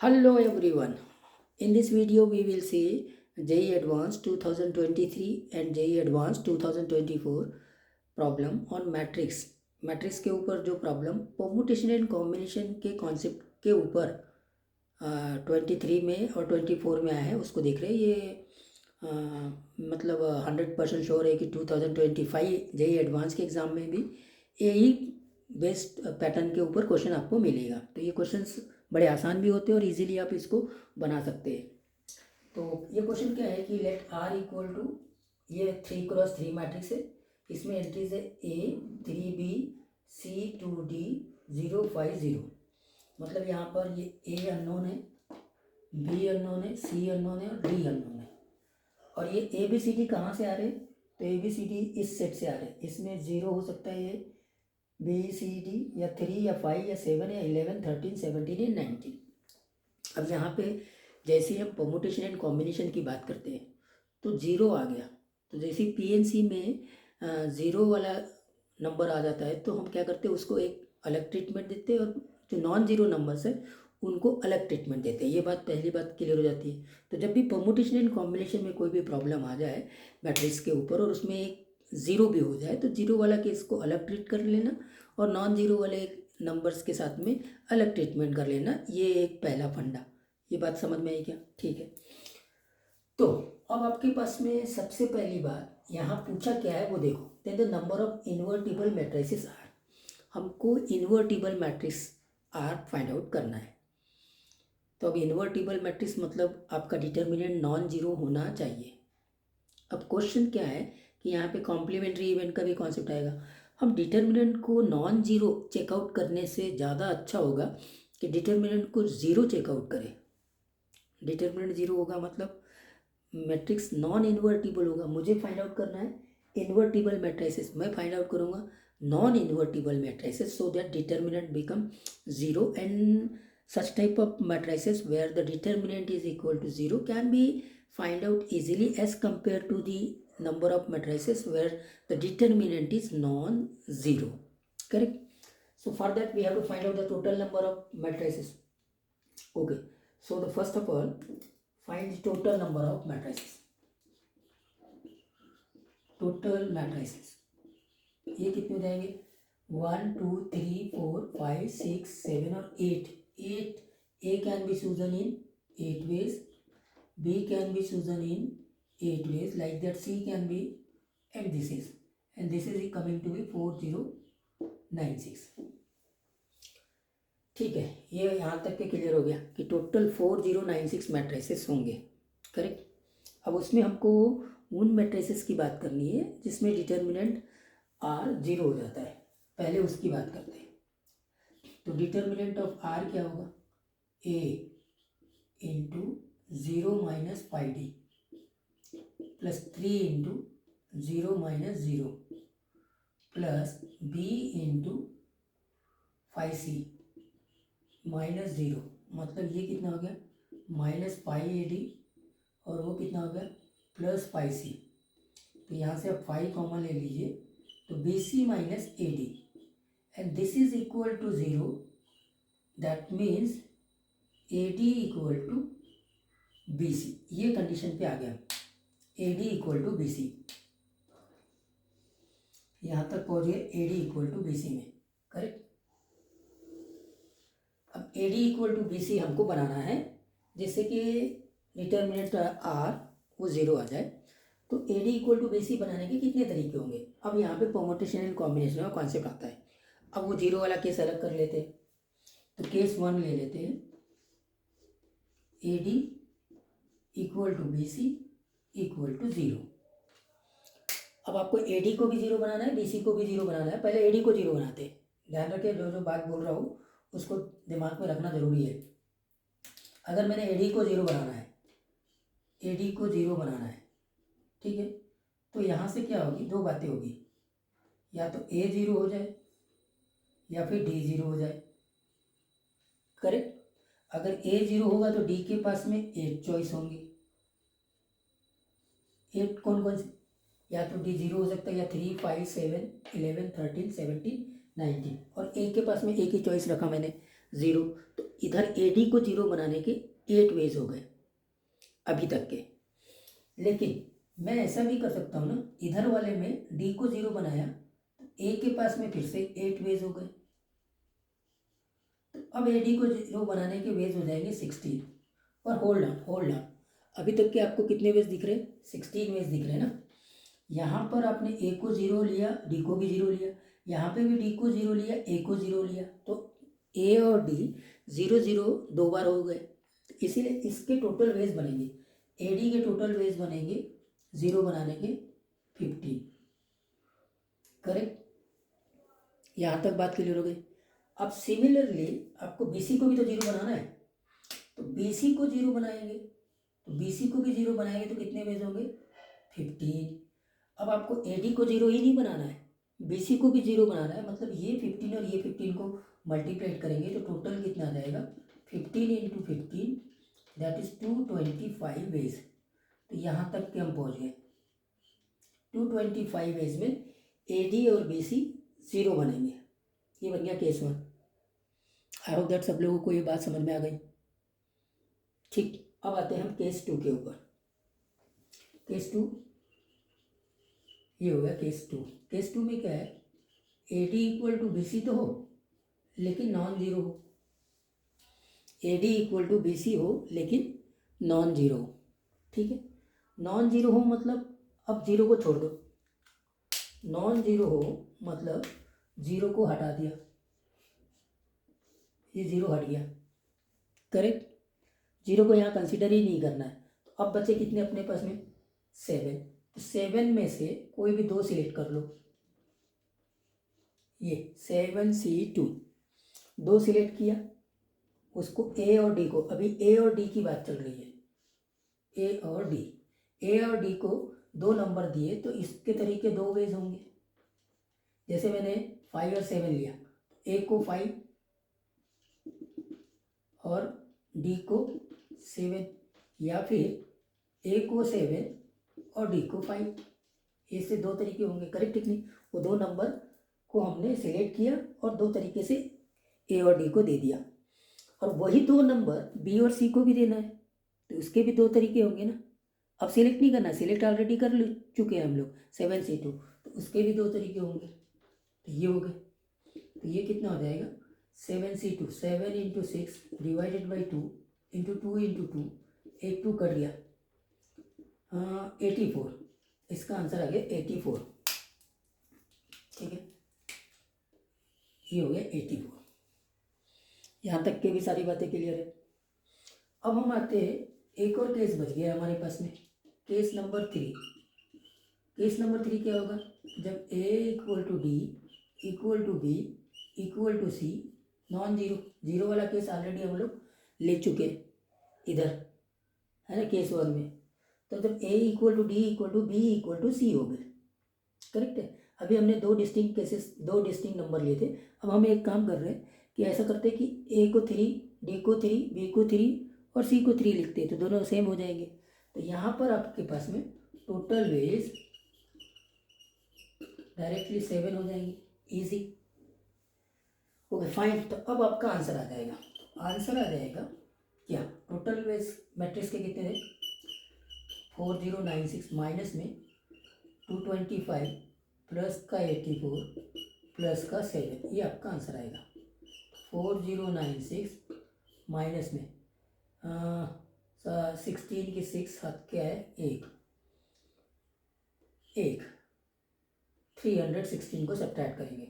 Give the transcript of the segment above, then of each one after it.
Hello everyone. In this video we will see JEE Advanced 2023 and JEE Advanced 2024 problem on matrix. Matrix के ऊपर जो problem permutation and combination के concept के ऊपर 23 में और 24 में आया है उसको देख रहे हैं। ये मतलब 100% श्योर है कि 2025 JEE एडवांस के एग्ज़ाम में भी यही बेस्ड पैटर्न के ऊपर क्वेश्चन आपको मिलेगा। तो ये क्वेश्चंस बड़े आसान भी होते हैं और इजीली आप इसको बना सकते हैं। तो ये क्वेश्चन क्या है कि लेट आर इक्वल टू, ये 3x3 मैट्रिक्स है। इसमें एंट्रीज है A 3B C 2D 0 5 0। मतलब यहाँ पर ये A अननोन है, B अननोन है, C अननोन है और D अननोन है। और ये ABCD कहाँ से आ रहे हैं? तो ABCD इस सेट से आ रहे हैं। इसमें 0 हो सकता है, ये BCD या 3 या 5 या 7 या 11 13 17 या 19। अब यहाँ पे जैसे हम परमुटेशन एंड कॉम्बिनेशन की बात करते हैं तो 0 आ गया। तो जैसे PNC में 0 वाला नंबर आ जाता है तो हम क्या करते हैं, उसको एक अलग ट्रीटमेंट देते हैं और जो नॉन जीरो नंबर्स है उनको अलग ट्रीटमेंट देते हैं। ये बात पहली बात क्लियर हो जाती है। तो जब भी परमुटेशन एंड कॉम्बिनेशन में कोई भी प्रॉब्लम आ जाए मैट्रिक्स के ऊपर और उसमें एक ज़ीरो भी हो जाए तो जीरो वाला केस को अलग ट्रीट कर लेना और नॉन जीरो वाले नंबर्स के साथ में अलग ट्रीटमेंट कर लेना। ये एक पहला फंडा। ये बात समझ में आई क्या? ठीक है। तो अब आपके पास में सबसे पहली बात यहाँ पूछा क्या है वो देखो। Then the number of invertible matrices are. हमको invertible matrix are find out करना है। तो अब इन्वर्टिबल मैट्रिक्स मतलब आपका डिटर्मिनेंट नॉन जीरो होना चाहिए। अब क्वेश्चन क्या है कि यहाँ पे कॉम्प्लीमेंट्री इवेंट का भी कॉन्सेप्ट आएगा। हम डिटर्मिनेंट को नॉन जीरो चेकआउट करने से ज़्यादा अच्छा होगा कि डिटर्मिनेंट को ज़ीरो चेकआउट करें। डिटर्मिनेंट जीरो होगा मतलब मैट्रिक्स नॉन इन्वर्टिबल होगा। मुझे फाइंड आउट करना है इन्वर्टिबल मैट्रिसेस। मैं फाइंड आउट करूँगा non invertible matrices so that determinant become zero and such type of matrices where the determinant is equal to 0 can be find out easily as compared to the number of matrices where the determinant is non-zero. Correct? So for that we have to find out the total number of matrices. Okay, so the first of all find the total number of matrices. Total matrices ये कितने हो जाएंगे? 1 2 3 4 5 6 7 और 8. A can be chosen in 8 ways, B can be chosen in 8 ways, like that C can be, and this is coming to be 4096. ठीक है, ये यहाँ तक के क्लियर हो गया कि टोटल 4096 मैट्रिसेस होंगे। करेक्ट। अब उसमें हमको उन मैट्रिसेस की बात करनी है जिसमें डिटर्मिनेंट आर जीरो हो जाता है। पहले उसकी बात करते हैं। तो डिटर्मिनेंट ऑफ आर क्या होगा? A into 0 minus 5D plus 3 into 0 minus 0 plus B into 5C minus 0। मतलब ये कितना हो गया? माइनस 5AD और वो कितना हो गया? Plus 5C। तो यहाँ से आप 5 कॉमन ले लीजिए तो BC minus AD and this is equal to 0। That means AD equal to BC। ये कंडीशन पे आ गया AD इक्वल टू BC। यहाँ तक पहुँच गए AD इक्वल टू BC में। करेक्ट। अब AD इक्वल टू BC हमको बनाना है जिससे कि डिटर्मिनेंट R वो ज़ीरो आ जाए। तो AD इक्वल टू BC बनाने के कितने तरीके होंगे? अब यहाँ पे परमुटेशन एंड कॉम्बिनेशन का कॉन्सेप्ट आता है। अब वो जीरो वाला केस अलग कर लेते हैं। तो केस 1 ले लेते हैं, AD equal to BC equal to 0। अब आपको AD को भी जीरो बनाना है, BC को भी जीरो बनाना है। पहले AD को जीरो बनाते हैं। ध्यान रखिए, जो बात बोल रहा हूँ उसको दिमाग में रखना जरूरी है। अगर मैंने AD को जीरो बनाना है, AD को जीरो बनाना है, ठीक है, तो यहाँ से क्या होगी? दो बातें होगी, या तो A जीरो हो जाए या फिर D जीरो हो जाए। करेक्ट। अगर A जीरो होगा तो D के पास में 8 चॉइस होंगी। 8 कौन कौन से? या तो D जीरो हो सकता है या 3 5 7 11 13 17 19। और A के पास में एक ही चॉइस रखा मैंने, ज़ीरो। तो इधर ए डी को ज़ीरो बनाने के 8 वेज हो गए अभी तक के। लेकिन मैं ऐसा भी कर सकता हूँ ना, इधर वाले में डी को ज़ीरो बनाया तो ए के पास में फिर से 8 वेज हो गए। तो अब ए डी को ज़ीरो बनाने के वेज हो जाएंगे 16। और होल्ड ऑन, अभी तक के आपको कितने वेज दिख रहे हैं? 16 वेज दिख रहे हैं ना। यहाँ पर आपने ए को ज़ीरो लिया, डी को भी ज़ीरो लिया, यहाँ पे भी डी को ज़ीरो लिया, ए को ज़ीरो लिया, तो ए और डी 0 0 2 बार हो गए। इसीलिए इसके टोटल वेज बनेंगे, ए डी के टोटल वेज बनेंगे 0 बनाने के 15। करेक्ट? यहाँ तक बात क्लियर हो गई। अब सिमिलरली आपको बी सी को भी तो 0 बनाना है, तो बी सी को 0 बनाएंगे, तो बी सी को भी 0 बनाएंगे तो कितने वेज होंगे? 15। अब आपको ए डी को 0 ही नहीं बनाना है, बी सी को भी 0 बनाना है, मतलब ये 15 और ये 15 को मल्टीप्लाइड करेंगे तो टोटल कितना आ जाएगा? 15 इंटू 15 दैट इज 225 वेज। तो यहाँ तक के हम पहुँच गए। 225 वेज में ए डी और बी सी 0 बनेंगे। ये बन गया केस 1। आई होप दैट सब लोगों को ये बात समझ में आ गई। ठीक, अब आते हैं हम केस 2 के ऊपर। केस 2 ये हो गया केस 2। केस 2 में क्या है? A D equal to B C तो हो लेकिन नॉन जीरो हो, A D equal to B C हो लेकिन नॉन जीरो हो। ठीक है, नॉन जीरो हो मतलब अब जीरो को छोड़ दो, नॉन जीरो हो मतलब जीरो को हटा दिया, ये जीरो हट गया। करेक्ट? जीरो को यहाँ कंसिडर ही नहीं करना है। तो अब बचे कितने अपने पास में? 7। तो 7 में से कोई भी 2 सिलेक्ट कर लो, ये 7C2 2 सिलेक्ट किया, उसको ए और डी को, अभी ए और डी की बात चल रही है, ए और डी को 2 नंबर दिए तो इसके तरीके 2 वेज होंगे। जैसे मैंने 5 और 7 लिया, ए को 5 और डी को 7, या फिर ए को 7 और डी को 5, ऐसे 2 तरीके होंगे। करेक्ट? नहीं, वो 2 नंबर को हमने सिलेक्ट किया और 2 तरीके से ए और डी को दे दिया, और वही 2 नंबर बी और सी को भी देना है तो उसके भी 2 तरीके होंगे ना। अब सिलेक्ट नहीं करना, सिलेक्ट ऑलरेडी कर चुके हैं हम लोग 7C2, तो उसके भी 2 तरीके होंगे। तो ये हो गए, तो ये कितना हो जाएगा? 7C2 7 into 6 divided by 2 into 2 into 2, 1 2 cut गया, 84। इसका आंसर आ गया 84। ठीक है, ये हो गया 84। यहाँ तक के भी सारी बातें क्लियर है। अब हम आते हैं, एक और केस बच गया हमारे पास में, केस नंबर 3। केस नंबर 3 क्या होगा? जब A equal to D equal to B equal to C non zero. Zero वाला केस ऑलरेडी हम लोग ले चुके इधर, है ना, केस 1 में। तो जब A equal to D equal to B equal to C हो गए। करेक्ट है? अभी हमने 2 डिस्टिंक्ट केसेस, 2 डिस्टिंक्ट नंबर लिए थे। अब हम एक काम कर रहे हैं कि ऐसा करते हैं कि ए को 3, डी को 3, बी को 3 और सी को 3 लिखते हैं, तो दोनों सेम हो जाएंगे। तो यहाँ पर आपके पास में टोटल वेज डायरेक्टली 7 हो जाएंगे। इजी। Okay fine. तो अब आपका आंसर आ जाएगा, आंसर आ जाएगा क्या? टोटल वेज मैट्रिक्स के कितने थे? 4096 माइनस में 225 प्लस का 84 प्लस का 7, ये आपका आंसर आएगा। 4096 माइनस में 16 की 6 हाथ क्या है? 1 316 को सब्ट्रैक्ट करेंगे।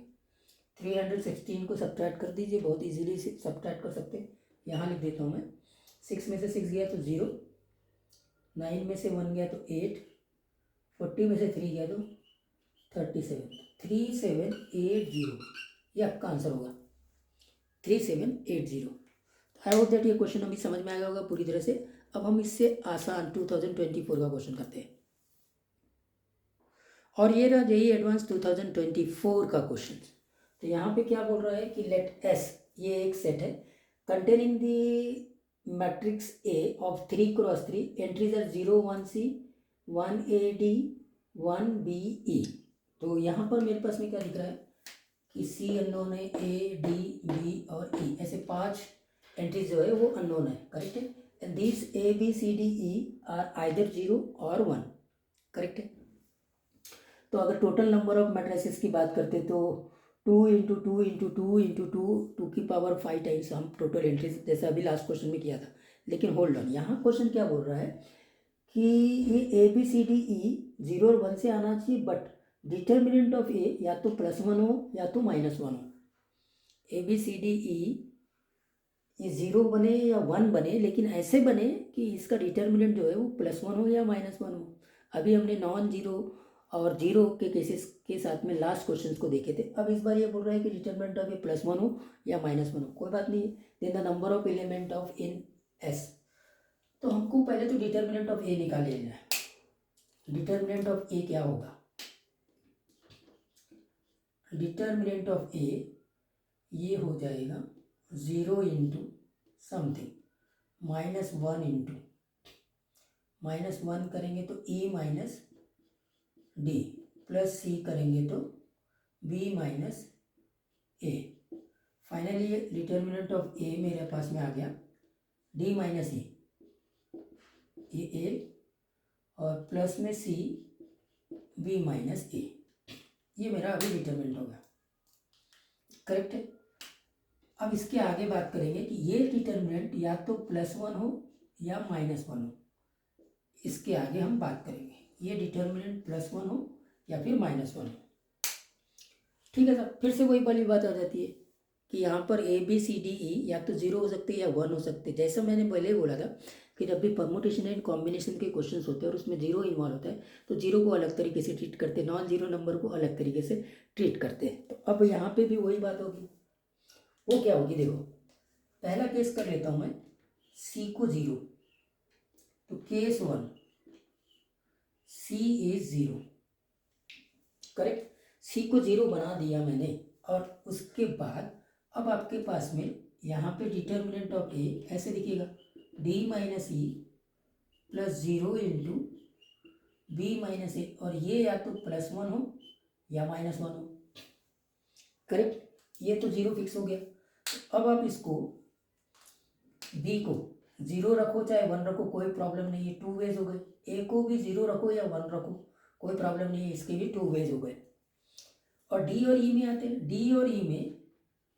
316 को सब्ट्रैक्ट कर दीजिए, बहुत इजीली सब्ट्रैक्ट कर सकते हैं। यहाँ लिख देता हूँ मैं, 6 में से 6 गया तो 0, 9 में से 1 गया तो 8, 40 में से 3 गया तो 37, 3780, ये आपका आंसर होगा 3780। आई होप दैट ये क्वेश्चन अभी समझ में आया होगा पूरी तरह से। अब हम इससे आसान 2024 का क्वेश्चन करते हैं, और ये रहा जेईई एडवांस 2024 का क्वेश्चन। तो यहाँ पे क्या बोल रहा है कि लेट एस, ये एक सेट है, containing the matrix A of 3 cross 3, entries are 0 1C 1AD 1BE। तो यहाँ पर मेरे पास में क्या दिख रहा है? कि सी अननोन है, ए डी बी और ई, ऐसे 5 एंट्रीज जो है वो अननोन है, करेक्ट है। And this A B C D E are either 0 और 1, करेक्ट है। तो अगर टोटल नंबर ऑफ मैट्रिसेस की बात करते तो 2 इंटू 2 इंटू 2 इंटू 2 टू की पावर 5 टाइम्स हम टोटल एंट्रीज, जैसे अभी लास्ट क्वेश्चन में किया था। लेकिन होल्ड ऑन, यहाँ क्वेश्चन क्या बोल रहा है कि ये ए बी सी डी ई 0 और 1 से आना चाहिए, बट डिटर्मिनेंट ऑफ ए या तो +1 हो या तो -1 हो। ए बी सी डी ई ये 0 बने या 1 बने, लेकिन ऐसे बने कि इसका डिटर्मिनेंट जो है वो +1 हो या -1 हो। अभी हमने नॉन जीरो और जीरो के केसेस के साथ में लास्ट क्वेश्चंस को देखे थे। अब इस बार ये बोल रहा है कि डिटर्मिनेंट ऑफ ए +1 हो या -1 हो, कोई बात नहीं। Then the number of element of in S, तो हमको पहले तो डिटर्मिनेंट ऑफ ए निकाल लेना है। डिटर्मिनेंट ऑफ ए क्या होगा? डिटर्मिनेंट ऑफ ए ये हो जाएगा 0 इंटू समथिंग -1 इंटू -1 करेंगे तो A minus D plus C करेंगे तो B minus A. Finally determinant of A मेरे पास में आ गया डी माइनस ए, ये ए और प्लस में सी बी माइनस ए, ये मेरा अभी डिटर्मिनेंट होगा, करेक्ट है। अब इसके आगे बात करेंगे कि ये डिटर्मिनेंट या तो +1 हो या -1 हो। इसके आगे हम बात करेंगे ये डिटर्मिनेंट +1 हो या फिर -1 हो। ठीक है सर, फिर से वही वाली बात आ जाती है कि यहाँ पर ए बी सी डी ई या तो 0 हो सकते हैं या 1 हो सकते हैं। जैसा मैंने पहले ही बोला था कि जब भी परमुटेशन एंड कॉम्बिनेशन के क्वेश्चंस होते हैं और उसमें 0 इन्वॉल्व होता है तो 0 को अलग तरीके से ट्रीट करते हैं, नॉन जीरो नंबर को अलग तरीके से ट्रीट करते हैं। तो अब यहाँ पे भी वही बात होगी, वो क्या होगी? देखो, पहला केस कर लेता हूँ मैं, सी को 0, तो केस 1 सी इज 0, करेक्ट। सी को 0 बना दिया मैंने, और उसके बाद अब आपके पास में यहाँ पे डिटर्मिनेंट ऑफ ए ऐसे दिखेगा D minus E plus 0 into B minus A, और ये या तो +1 हो या -1 हो, करेक्ट। ये तो 0 फिक्स हो गया। अब आप इसको बी को 0 रखो चाहे 1 रखो कोई प्रॉब्लम नहीं है, 2 वेज हो गए। ए को भी 0 रखो या 1 रखो कोई प्रॉब्लम नहीं है, इसके भी 2 वेज हो गए। और डी और ई में आते हैं। डी और ई में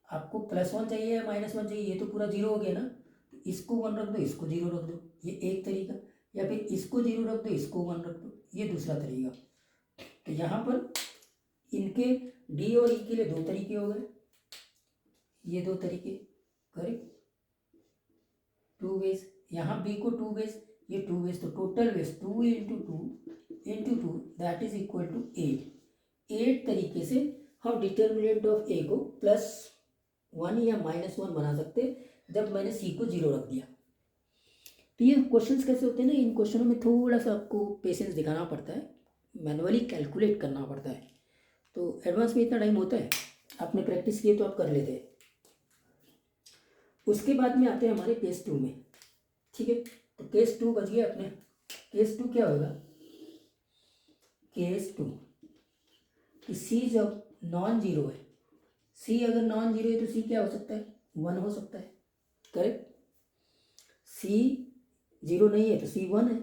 आपको +1 चाहिए या -1 चाहिए, ये तो पूरा 0 हो गया ना, तो इसको 1 रख दो, इसको 0 रख दो, ये एक तरीका। या फिर इसको 0 रख दो, इसको 1 रख दो, ये दूसरा तरीका। तो यहाँ पर इनके डी और ई के लिए 2 तरीके हो गए, ये 2 तरीके, करेक्ट। 2 वेज, यहाँ बी को 2 वेज, ये 2 वेज, तो total ways 2 into 2 into 2 that is equal to 8। 8 तरीके से हम डिटर्मिनेंट ऑफ ए को +1 या -1 बना सकते जब मैंने सी को 0 रख दिया। तो ये क्वेश्चंस कैसे होते हैं ना, इन क्वेश्चनों में थोड़ा सा आपको पेशेंस दिखाना पड़ता है, मैनुअली कैलकुलेट करना पड़ता है। तो एडवांस में इतना टाइम होता है, आपने प्रैक्टिस किए तो आप कर लेते हैं। उसके बाद में आते हैं हमारे केस 2 में, ठीक है। तो केस 2 बच गया अपने। केस 2 क्या होगा? केस 2 कि सी जब नॉन जीरो है, सी अगर नॉन जीरो है तो सी क्या हो सकता है? 1 हो सकता है, करेक्ट। सी 0 नहीं है तो सी 1 है।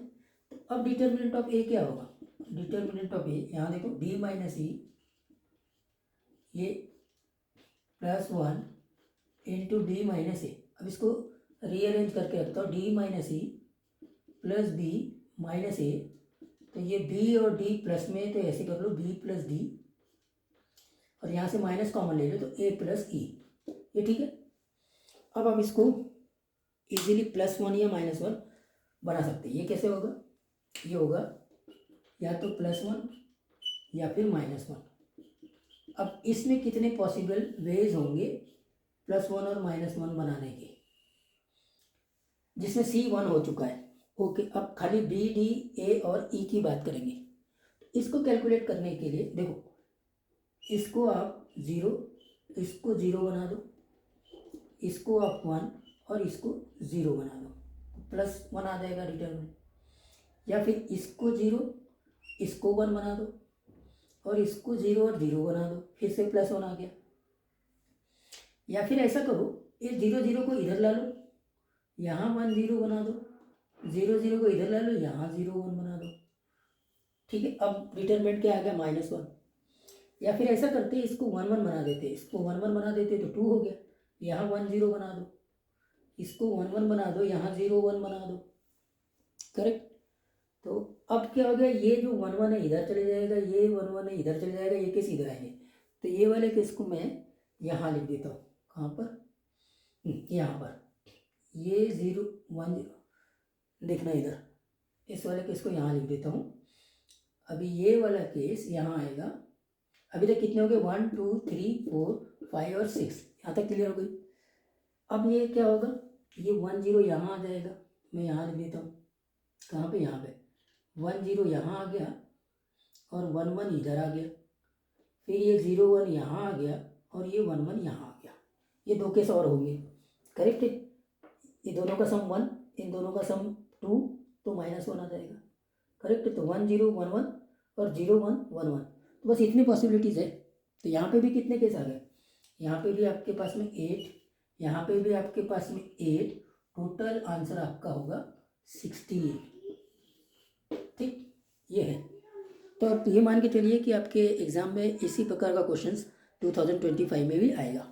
तो अब डिटर्मिनेंट ऑफ ए क्या होगा? डिटर्मिनेंट ऑफ ए, यहाँ देखो डी माइनस ई, ये +1 इंटू डी माइनस ए। अब इसको रीअरेंज करके रखता हूँ, D minus E plus B minus A, तो ये बी और डी प्लस में, तो ऐसे कर लो बी प्लस डी, और यहाँ से माइनस कॉमन ले लो तो ए प्लस ई, ये ठीक है। अब हम इसको इजीली +1 या -1 बना सकते हैं। ये कैसे होगा? ये होगा या तो +1 या फिर -1। अब इसमें कितने पॉसिबल वेज होंगे +1 और -1 बनाने के, जिसमें सी 1 हो चुका है, ओके। अब खाली बी डी ए और ई की बात करेंगे। तो इसको कैलकुलेट करने के लिए देखो, इसको आप 0, इसको 0 बना दो, इसको आप 1 और इसको 0 बना दो, +1 आ जाएगा डिटर्मिनेंट। या फिर इसको 0, इसको 1 बना दो, और इसको 0 और 0 बना दो, फिर से +1 आ गया। या फिर ऐसा करो, ये 0 0 को इधर ला लो, यहाँ 1 0 बना दो, 0 0 को इधर ला लो, यहाँ 0 1 बना दो। ठीक है, अब डिटरमिनेंट क्या आ गया -1। या फिर ऐसा करते हैं, इसको 1 1 बना देते, इसको 1 1 बना देते तो 2 हो गया, यहाँ 1 0 बना दो, इसको 1 1 बना दो, यहाँ 0 1 बना दो। करेक्ट। तो अब क्या हो गया, ये जो 1 1 है इधर चले जाएगा, ये 1 1 है इधर चले जाएगा, ये केस इधर आएंगे। तो ये वाले केस को मैं यहाँ लिख देता हूँ, कहाँ पर, यहाँ पर, ये 0 1 0, देखना इधर, इस वाले केस को यहाँ लिख देता हूँ। अभी ये वाला केस यहाँ आएगा। अभी तक कितने हो गए, 1 2 3 4 5 और 6, यहाँ तक क्लियर हो गई। अब ये क्या होगा, ये 1 0 यहाँ आ जाएगा, मैं यहाँ लिख देता हूँ, कहाँ पे, यहाँ पे 1 0 यहाँ आ गया और 1 1 इधर आ गया, फिर ये 0 1 यहाँ आ गया और ये 1 1 यहाँ आ गया। ये दो केस और होंगे। करेक्ट है, ये दोनों का सम 1, इन दोनों का सम 2, तो -1 आ जाएगा। करेक्ट है, तो 1 0 1 1 और 0 1 1 1, तो बस इतनी पॉसिबिलिटीज़ है। तो यहाँ पे भी कितने केस आ गए, यहाँ पे भी आपके पास में 8, यहाँ पे भी आपके पास में 8, टोटल आंसर आपका होगा 16। ठीक, ये है। तो आप ये मान के चलिए कि आपके एग्ज़ाम में इसी प्रकार का क्वेश्चंस 2025 में भी आएगा।